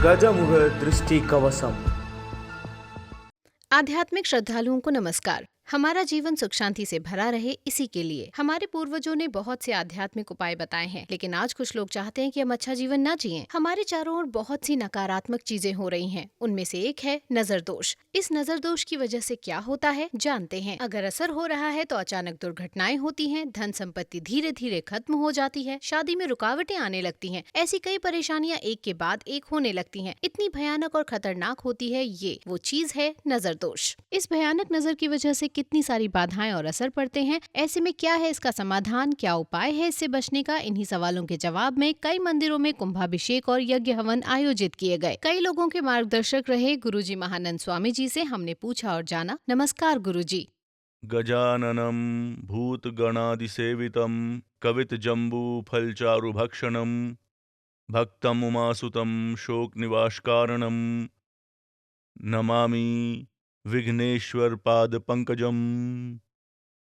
गजमुख दृष्टि कवचम। आध्यात्मिक श्रद्धालुओं को नमस्कार। हमारा जीवन सुख शांति से भरा रहे, इसी के लिए हमारे पूर्वजों ने बहुत से आध्यात्मिक उपाय बताए हैं, लेकिन आज कुछ लोग चाहते हैं कि हम अच्छा जीवन ना जिएं। हमारे चारों ओर बहुत सी नकारात्मक चीजें हो रही हैं। उनमें से एक है नजर दोष। इस नजर दोष की वजह से क्या होता है जानते हैं। अगर असर हो रहा है तो अचानक दुर्घटनाएं होती हैं, धन संपत्ति धीरे धीरे खत्म हो जाती है, शादी में रुकावटें आने लगती हैं। ऐसी कई परेशानियां एक के बाद एक होने लगती हैं। इतनी भयानक और खतरनाक होती है ये वो चीज है नजर दोष। इस भयानक नजर की वजह से कितनी सारी बाधाएं और असर पड़ते हैं। ऐसे में क्या है इसका समाधान, क्या उपाय है इससे बचने का? इन्हीं सवालों के जवाब में कई मंदिरों में कुंभाभिषेक और यज्ञ हवन आयोजित किए गए। कई लोगों के मार्गदर्शक रहे गुरुजी महानंद स्वामी जी से हमने पूछा और जाना। नमस्कार गुरुजी। गजाननं भूतगणादिसेवितं कवितजम्बूफलचारुभक्षणं भक्तम् उमासुतं शोकनिवाशकारणं नमामि विघ्नेश्वर पादपंकजम्।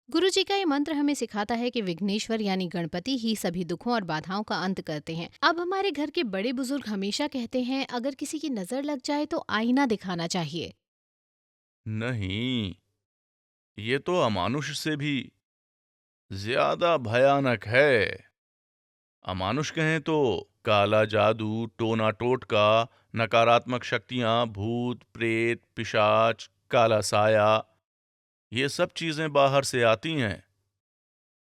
गुरुजी का ये मंत्र हमें सिखाता है कि विघ्नेश्वर यानी गणपति ही सभी दुखों और बाधाओं का अंत करते हैं। अब हमारे घर के बड़े बुजुर्ग हमेशा कहते हैं अगर किसी की नजर लग जाए तो आईना दिखाना चाहिए। नहीं, ये तो अमानुष से भी ज्यादा भयानक है। अमानुष कहें तो काला जादू, टोना टोटका, नकारात्मक शक्तियां, भूत प्रेत, पिशाच, काला साया, ये सब चीजें बाहर से आती हैं।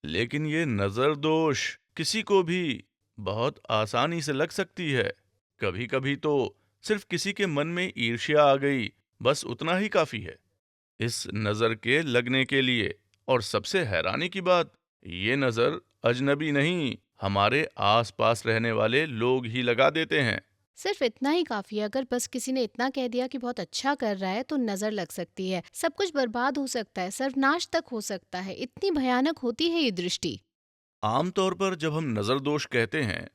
लेकिन ये नजर दोष किसी को भी बहुत आसानी से लग सकती है। कभी कभी तो सिर्फ किसी के मन में ईर्ष्या आ गई, बस उतना ही काफी है इस नजर के लगने के लिए। और सबसे हैरानी की बात, ये नजर अजनबी नहीं, हमारे आसपास रहने वाले लोग ही लगा देते हैं। सिर्फ इतना ही काफी है। अगर बस किसी ने इतना कह दिया कि बहुत अच्छा कर रहा है तो नजर लग सकती है। सब कुछ बर्बाद हो सकता है, सर्वनाश तक हो सकता है। इतनी भयानक होती है ये दृष्टि। आमतौर पर जब हम नजर दोष कहते हैं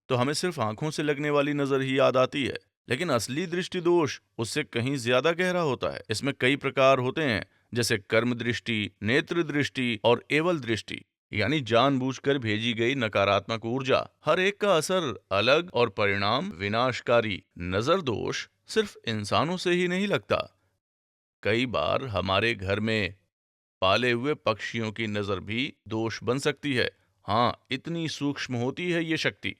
तो हमें सिर्फ आंखों से लगने वाली नजर ही याद आती है, लेकिन असली दृष्टि दोष उससे कहीं ज्यादा गहरा होता है। इसमें कई प्रकार होते हैं, जैसे कर्म दृष्टि, नेत्र दृष्टि और एवल दृष्टि, यानी जानबूझकर भेजी गई नकारात्मक ऊर्जा। हर एक का असर अलग और परिणाम विनाशकारी। नजर दोष सिर्फ इंसानों से ही नहीं लगता, कई बार हमारे घर में पाले हुए पक्षियों की नजर भी दोष बन सकती है। हाँ, इतनी सूक्ष्म होती है ये शक्ति।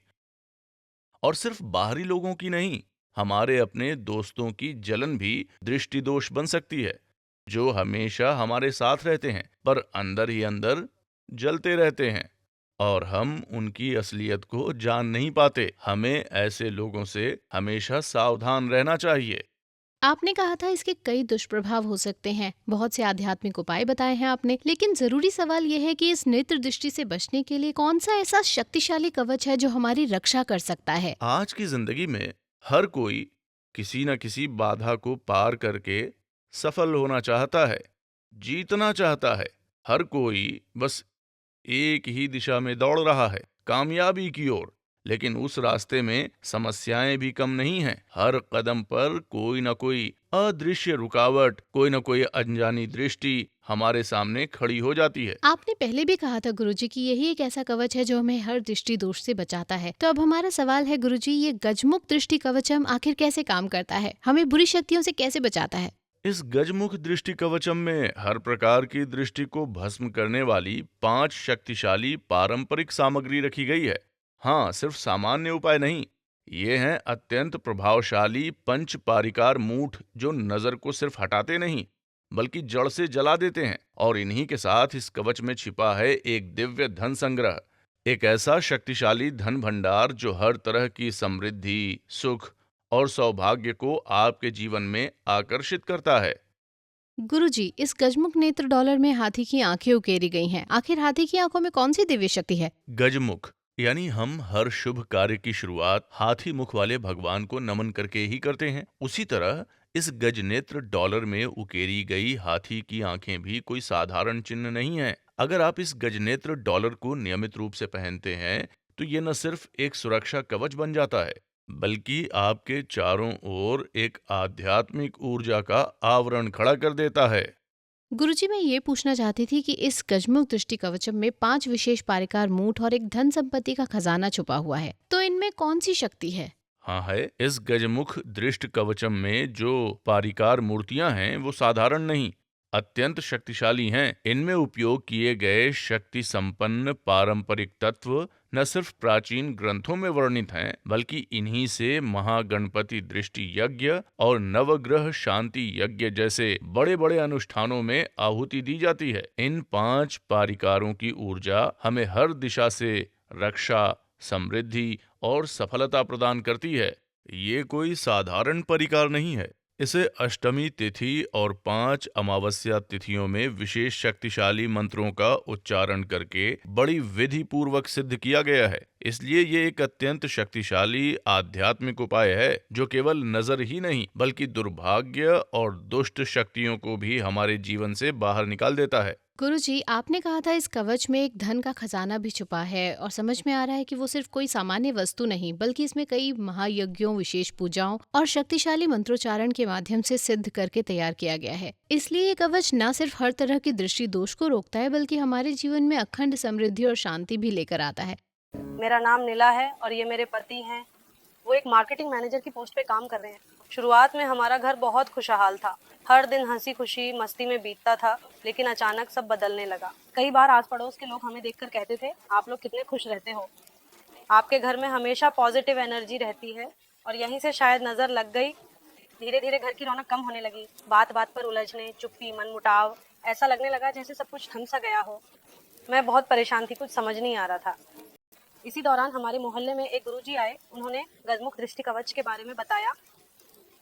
और सिर्फ बाहरी लोगों की नहीं, हमारे अपने दोस्तों की जलन भी दृष्टि दोष बन सकती है, जो हमेशा हमारे साथ रहते हैं पर अंदर ही अंदर जलते रहते हैं और हम उनकी असलियत को जान नहीं पाते। हमें ऐसे लोगों से हमेशा सावधान रहना चाहिए। आपने कहा था इसके कई दुष्प्रभाव हो सकते हैं। बहुत से आध्यात्मिक उपाय बताए हैं आपने, लेकिन जरूरी सवाल यह है कि इस नेत्र दृष्टि से बचने के लिए कौन सा ऐसा शक्तिशाली कवच है जो हमारी रक्षा कर सकता है? आज की जिंदगी में हर कोई किसी न किसी बाधा को पार करके सफल होना चाहता है, जीतना चाहता है। हर कोई बस एक ही दिशा में दौड़ रहा है, कामयाबी की ओर। लेकिन उस रास्ते में समस्याएं भी कम नहीं हैं। हर कदम पर कोई न कोई अदृश्य रुकावट, कोई न कोई अनजानी दृष्टि हमारे सामने खड़ी हो जाती है। आपने पहले भी कहा था गुरुजी कि यही एक ऐसा कवच है जो हमें हर दृष्टि दोष से बचाता है। तो अब हमारा सवाल है गुरुजी, ये गजमुख दृष्टि कवचम आखिर कैसे काम करता है, हमें बुरी शक्तियों से कैसे बचाता है? इस गजमुख दृष्टि कवचम में हर प्रकार की दृष्टि को भस्म करने वाली 5 शक्तिशाली पारंपरिक सामग्री रखी गई है। हाँ, सिर्फ सामान्य उपाय नहीं, ये हैं अत्यंत प्रभावशाली पंच पारिकार मूठ, जो नजर को सिर्फ हटाते नहीं बल्कि जड़ से जला देते हैं। और इन्हीं के साथ इस कवच में छिपा है एक दिव्य धन संग्रह, एक ऐसा शक्तिशाली धन भंडार जो हर तरह की समृद्धि, सुख और सौभाग्य को आपके जीवन में आकर्षित करता है। गुरुजी, इस गजमुख नेत्र डॉलर में हाथी की आंखें उकेरी गई हैं। आखिर हाथी की आंखों में कौन सी दिव्य शक्ति है? गजमुख यानी हम हर शुभ कार्य की शुरुआत हाथी मुख वाले भगवान को नमन करके ही करते हैं। उसी तरह इस गजनेत्र डॉलर में उकेरी गई हाथी की आंखें भी कोई साधारण चिन्ह नहीं है। अगर आप इस गजनेत्र डॉलर को नियमित रूप से पहनते हैं तो ये न सिर्फ एक सुरक्षा कवच बन जाता है, बल्कि आपके चारों ओर एक आध्यात्मिक ऊर्जा का आवरण खड़ा कर देता है। गुरुजी, मैं ये पूछना चाहती थी कि इस गजमुख दृष्टि कवचम में 5 विशेष पारिकार मूठ और एक धन संपत्ति का खजाना छुपा हुआ है, तो इनमें कौन सी शक्ति है? हाँ है। इस गजमुख दृष्टि कवचम में जो पारिकार मूर्तियां हैं वो साधारण नहीं, अत्यंत शक्तिशाली हैं। इनमें उपयोग किए गए शक्ति संपन्न पारंपरिक तत्व न सिर्फ प्राचीन ग्रंथों में वर्णित हैं, बल्कि इन्हीं से महागणपति दृष्टि यज्ञ और नवग्रह शांति यज्ञ जैसे बड़े बड़े अनुष्ठानों में आहुति दी जाती है। इन 5 पारिकारों की ऊर्जा हमें हर दिशा से रक्षा, समृद्धि और सफलता प्रदान करती है। ये कोई साधारण परिकार नहीं है। इसे अष्टमी तिथि और 5 अमावस्या तिथियों में विशेष शक्तिशाली मंत्रों का उच्चारण करके बड़ी विधि पूर्वक सिद्ध किया गया है। इसलिए ये एक अत्यंत शक्तिशाली आध्यात्मिक उपाय है जो केवल नजर ही नहीं बल्कि दुर्भाग्य और दुष्ट शक्तियों को भी हमारे जीवन से बाहर निकाल देता है। गुरुजी, आपने कहा था इस कवच में एक धन का खजाना भी छुपा है और समझ में आ रहा है कि वो सिर्फ कोई सामान्य वस्तु नहीं बल्कि इसमें कई महायज्ञों, विशेष पूजाओं और शक्तिशाली मंत्रोच्चारण के माध्यम से सिद्ध करके तैयार किया गया है। इसलिए ये कवच न सिर्फ हर तरह की दृष्टि दोष को रोकता है बल्कि हमारे जीवन में अखंड समृद्धि और शांति भी लेकर आता है। मेरा नाम नीला है और ये मेरे पति हैं। वो एक मार्केटिंग मैनेजर की पोस्ट पे काम कर रहे हैं। शुरुआत में हमारा घर बहुत खुशहाल था, हर दिन हंसी खुशी मस्ती में बीतता था, लेकिन अचानक सब बदलने लगा। कई बार आस पड़ोस के लोग हमें देखकर कहते थे, आप लोग कितने खुश रहते हो, आपके घर में हमेशा पॉजिटिव एनर्जी रहती है। और यहीं से शायद नजर लग गई। धीरे धीरे घर की रौनक कम होने लगी, बात बात पर उलझने, चुप्पी, मनमुटाव, ऐसा लगने लगा जैसे सब कुछ थम सा गया हो। मैं बहुत परेशान थी, कुछ समझ नहीं आ रहा था। इसी दौरान हमारे मोहल्ले में एक गुरुजी आए। उन्होंने गजमुख दृष्टि कवच के बारे में बताया।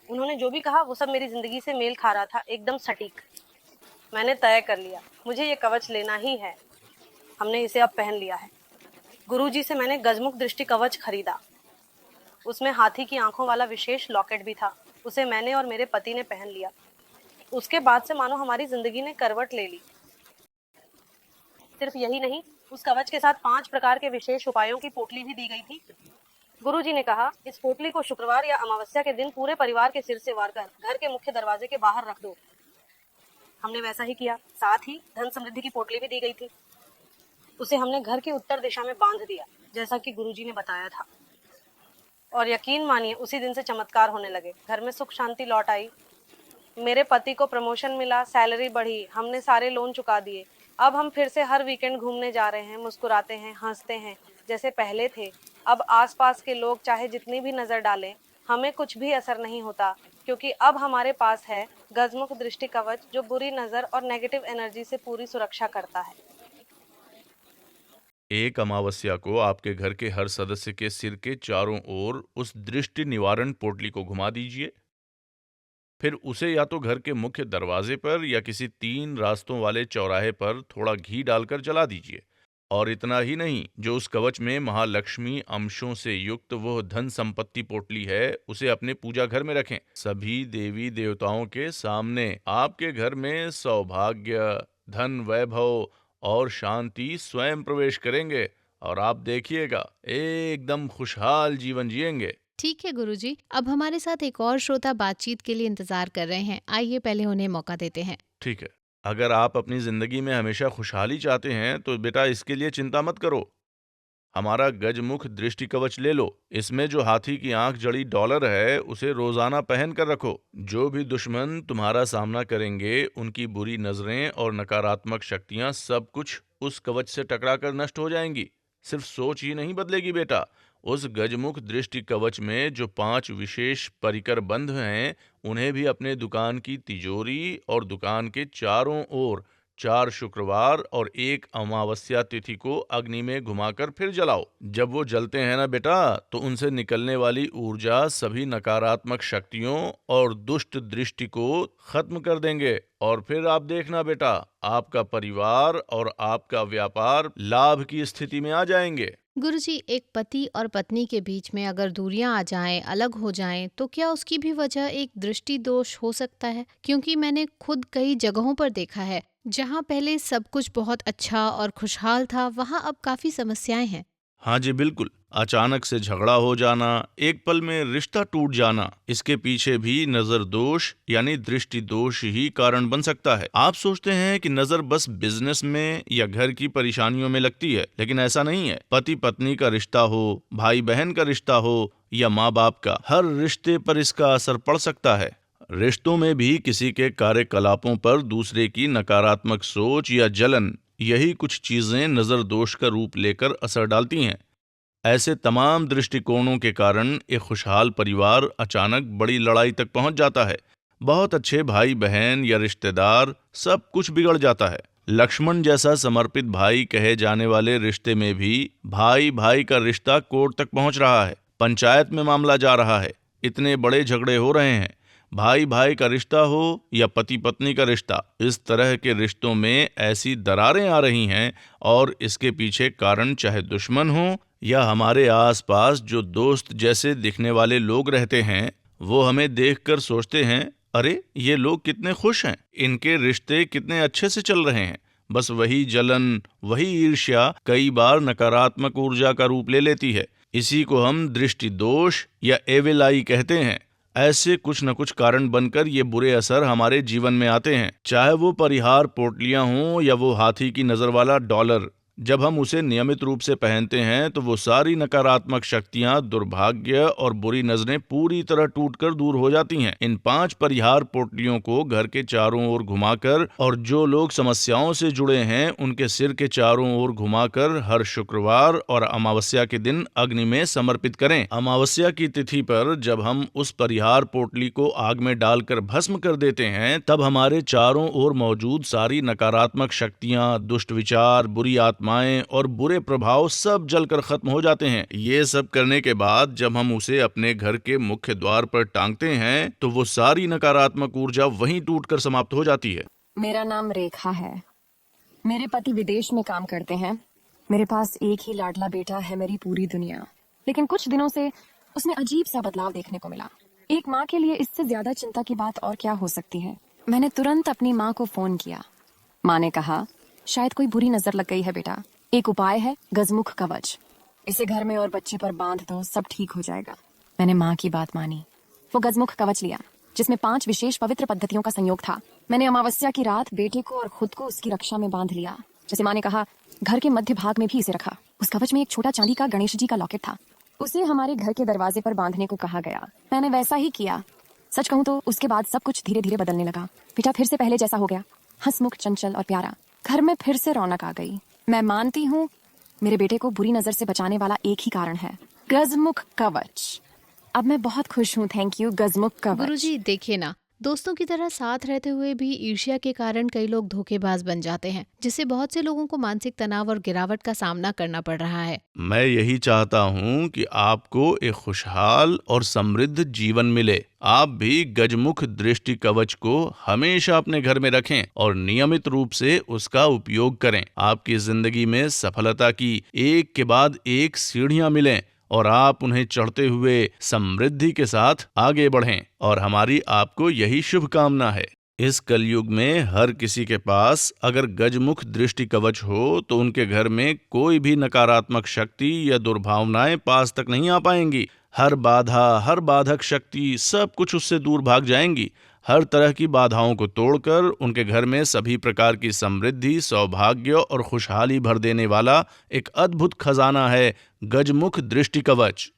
उन्होंने जो भी कहा वो सब मेरी जिंदगी से मेल खा रहा था, एकदम सटीक। मैंने तय कर लिया, मुझे ये कवच लेना ही है। हमने इसे अब पहन लिया है। गुरुजी से मैंने गजमुख दृष्टि कवच खरीदा। उसमें हाथी की आंखों वाला विशेष लॉकेट भी था। उसे मैंने और मेरे पति ने पहन लिया। उसके बाद से मानो हमारी जिंदगी ने करवट ले ली। सिर्फ यही नहीं, उस कवच के साथ 5 प्रकार के विशेष उपायों की पोटली भी दी गई थी। गुरुजी ने कहा, इस पोटली को शुक्रवार या अमावस्या के दिन पूरे परिवार के सिर से वारकर घर के मुख्य दरवाजे के बाहर रख दो। हमने वैसा ही किया। साथ ही धन समृद्धि की पोटली भी दी गई थी। उसे हमने घर की उत्तर दिशा में बांध दिया, जैसा कि गुरुजी ने बताया था। और यकीन मानिए, उसी दिन से चमत्कार होने लगे। घर में सुख शांति लौट आई। मेरे पति को प्रमोशन मिला, सैलरी बढ़ी, हमने सारे लोन चुका दिए। अब हम फिर से हर वीकेंड घूमने जा रहे हैं, मुस्कुराते हैं, हंसते हैं जैसे पहले थे। अब आसपास के लोग चाहे जितनी भी नजर डालें, हमें कुछ भी असर नहीं होता, क्योंकि अब हमारे पास है गजमुख दृष्टि कवच जो बुरी नजर और नेगेटिव एनर्जी से पूरी सुरक्षा करता है। एक अमावस्या को आपके घर के हर सदस्य के सिर के चारों ओर उस दृष्टि निवारण पोटली को घुमा दीजिए। फिर उसे या तो घर के मुख्य दरवाजे पर या किसी 3 रास्तों वाले चौराहे पर थोड़ा घी डालकर जला दीजिए। और इतना ही नहीं, जो उस कवच में महालक्ष्मी अंशों से युक्त वो धन संपत्ति पोटली है, उसे अपने पूजा घर में रखें। सभी देवी देवताओं के सामने आपके घर में सौभाग्य, धन, वैभव और शांति स्वयं प्रवेश करेंगे और आप देखिएगा एकदम खुशहाल जीवन जिएंगे। ठीक है गुरुजी, अब हमारे साथ एक और श्रोता बातचीत के लिए इंतजार कर रहे हैं। आइए पहले उन्हें मौका देते हैं। ठीक है, अगर आप अपनी जिंदगी में हमेशा खुशहाली चाहते हैं तो बेटा इसके लिए चिंता मत करो। हमारा गजमुख दृष्टि कवच ले लो। इसमें जो हाथी की आंख जड़ी डॉलर है उसे रोजाना पहन कर रखो। जो भी दुश्मन तुम्हारा सामना करेंगे, उनकी बुरी नजरें और नकारात्मक शक्तियां सब कुछ उस कवच से टकरा कर नष्ट हो जाएंगी। सिर्फ सोच ही नहीं बदलेगी बेटा, उस गजमुख दृष्टि कवच में जो 5 विशेष परिकर बंध हैं, उन्हें भी अपने दुकान की तिजोरी और दुकान के चारों ओर 4 शुक्रवार और 1 अमावस्या तिथि को अग्नि में घुमाकर फिर जलाओ। जब वो जलते हैं ना बेटा, तो उनसे निकलने वाली ऊर्जा सभी नकारात्मक शक्तियों और दुष्ट दृष्टि को खत्म कर देंगे। और फिर आप देखना बेटा, आपका परिवार और आपका व्यापार लाभ की स्थिति में आ जाएंगे। गुरुजी, एक पति और पत्नी के बीच में अगर दूरियां आ जाएं, अलग हो जाएं, तो क्या उसकी भी वजह एक दृष्टि दोष हो सकता है? क्योंकि मैंने खुद कई जगहों पर देखा है जहां पहले सब कुछ बहुत अच्छा और खुशहाल था, वहां अब काफी समस्याएं हैं। हाँ जी बिल्कुल, अचानक से झगड़ा हो जाना, एक पल में रिश्ता टूट जाना, इसके पीछे भी नजर दोष यानी दृष्टि दोष ही कारण बन सकता है। आप सोचते हैं कि नजर बस बिजनेस में या घर की परेशानियों में लगती है, लेकिन ऐसा नहीं है। पति पत्नी का रिश्ता हो, भाई बहन का रिश्ता हो या माँ बाप का, हर रिश्ते पर इसका असर पड़ सकता है। रिश्तों में भी किसी के कार्यकलापों पर दूसरे की नकारात्मक सोच या जलन, यही कुछ चीजें नजर दोष का रूप लेकर असर डालती हैं। ऐसे तमाम दृष्टिकोणों के कारण एक खुशहाल परिवार अचानक बड़ी लड़ाई तक पहुंच जाता है। बहुत अच्छे भाई बहन या रिश्तेदार, सब कुछ बिगड़ जाता है। लक्ष्मण जैसा समर्पित भाई कहे जाने वाले रिश्ते में भी भाई भाई का रिश्ता कोर्ट तक पहुंच रहा है, पंचायत में मामला जा रहा है, इतने बड़े झगड़े हो रहे हैं। भाई भाई का रिश्ता हो या पति पत्नी का रिश्ता, इस तरह के रिश्तों में ऐसी दरारें आ रही हैं और इसके पीछे कारण चाहे दुश्मन हो या हमारे आसपास जो दोस्त जैसे दिखने वाले लोग रहते हैं, वो हमें देखकर सोचते हैं, अरे ये लोग कितने खुश हैं, इनके रिश्ते कितने अच्छे से चल रहे हैं। बस वही जलन, वही ईर्ष्या कई बार नकारात्मक ऊर्जा का रूप ले लेती है। इसी को हम दृष्टि दोष या एविल आई कहते हैं। ऐसे कुछ न कुछ कारण बनकर ये बुरे असर हमारे जीवन में आते हैं, चाहे वो परिहार पोटलियां हों या वो हाथी की नजर वाला डॉलर। जब हम उसे नियमित रूप से पहनते हैं तो वो सारी नकारात्मक शक्तियां, दुर्भाग्य और बुरी नजरें पूरी तरह टूटकर दूर हो जाती हैं। इन 5 परिहार पोटलियों को घर के चारों ओर घुमाकर और जो लोग समस्याओं से जुड़े हैं उनके सिर के चारों ओर घुमाकर हर शुक्रवार और अमावस्या के दिन अग्नि में समर्पित करें। अमावस्या की तिथि पर जब हम उस परिहार पोटली को आग में डालकर भस्म कर देते हैं, तब हमारे चारों ओर मौजूद सारी नकारात्मक शक्तियां, दुष्ट विचार, बुरी आत्माएं और बुरे प्रभाव सब जलकर खत्म हो जाते हैं। ये सब करने के बाद जब हम उसे अपने घर के मुख्य द्वार पर टांगते हैं तो वो सारी नकारात्मक ऊर्जा वहीं टूटकर समाप्त हो जाती है। मेरा नाम रेखा है। मेरे पति विदेश में काम करते हैं। मेरे पास एक ही लाडला बेटा है, मेरी पूरी दुनिया। लेकिन कुछ दिनों से उसमें अजीब सा बदलाव देखने को मिला। एक माँ के लिए इससे ज्यादा चिंता की बात और क्या हो सकती है। मैंने तुरंत अपनी माँ को फोन किया। माँ ने कहा, शायद कोई बुरी नजर लग गई है बेटा। एक उपाय है, गजमुख कवच। इसे घर में और बच्चे पर बांध दो, सब ठीक हो जाएगा। मैंने माँ की बात मानी। वो गजमुख कवच लिया जिसमें 5 विशेष पवित्र पद्धतियों का संयोग था। मैंने अमावस्या की रात बेटे को और खुद को उसकी रक्षा में बांध लिया। जैसे माँ ने कहा, घर के मध्य भाग में भी इसे रखा। उस कवच में एक छोटा चांदी का गणेश जी का लॉकेट था। उसे हमारे घर के दरवाजे पर बांधने को कहा गया। मैंने वैसा ही किया। सच कहूँ तो उसके बाद सब कुछ धीरे धीरे बदलने लगा। बेटा फिर से पहले जैसा हो गया, हंसमुख, चंचल और प्यारा। घर में फिर से रौनक आ गई। मैं मानती हूँ मेरे बेटे को बुरी नजर से बचाने वाला एक ही कारण है, गजमुख कवच। अब मैं बहुत खुश हूँ। थैंक यू गजमुख कवच। गुरुजी देखिए ना, दोस्तों की तरह साथ रहते हुए भी ईर्ष्या के कारण कई लोग धोखेबाज बन जाते हैं, जिससे बहुत से लोगों को मानसिक तनाव और गिरावट का सामना करना पड़ रहा है। मैं यही चाहता हूँ कि आपको एक खुशहाल और समृद्ध जीवन मिले। आप भी गजमुख दृष्टि कवच को हमेशा अपने घर में रखें और नियमित रूप से उसका उपयोग करें। आपकी जिंदगी में सफलता की एक के बाद एक सीढ़ियां मिलें और आप उन्हें चढ़ते हुए समृद्धि के साथ आगे बढ़ें। और हमारी आपको यही शुभकामना है। इस कलयुग में हर किसी के पास अगर गजमुख दृष्टि कवच हो तो उनके घर में कोई भी नकारात्मक शक्ति या दुर्भावनाएं पास तक नहीं आ पाएंगी। हर बाधा, हर बाधक शक्ति, सब कुछ उससे दूर भाग जाएंगी। हर तरह की बाधाओं को तोड़कर उनके घर में सभी प्रकार की समृद्धि, सौभाग्य और खुशहाली भर देने वाला एक अद्भुत खजाना है गजमुख दृष्टि कवच।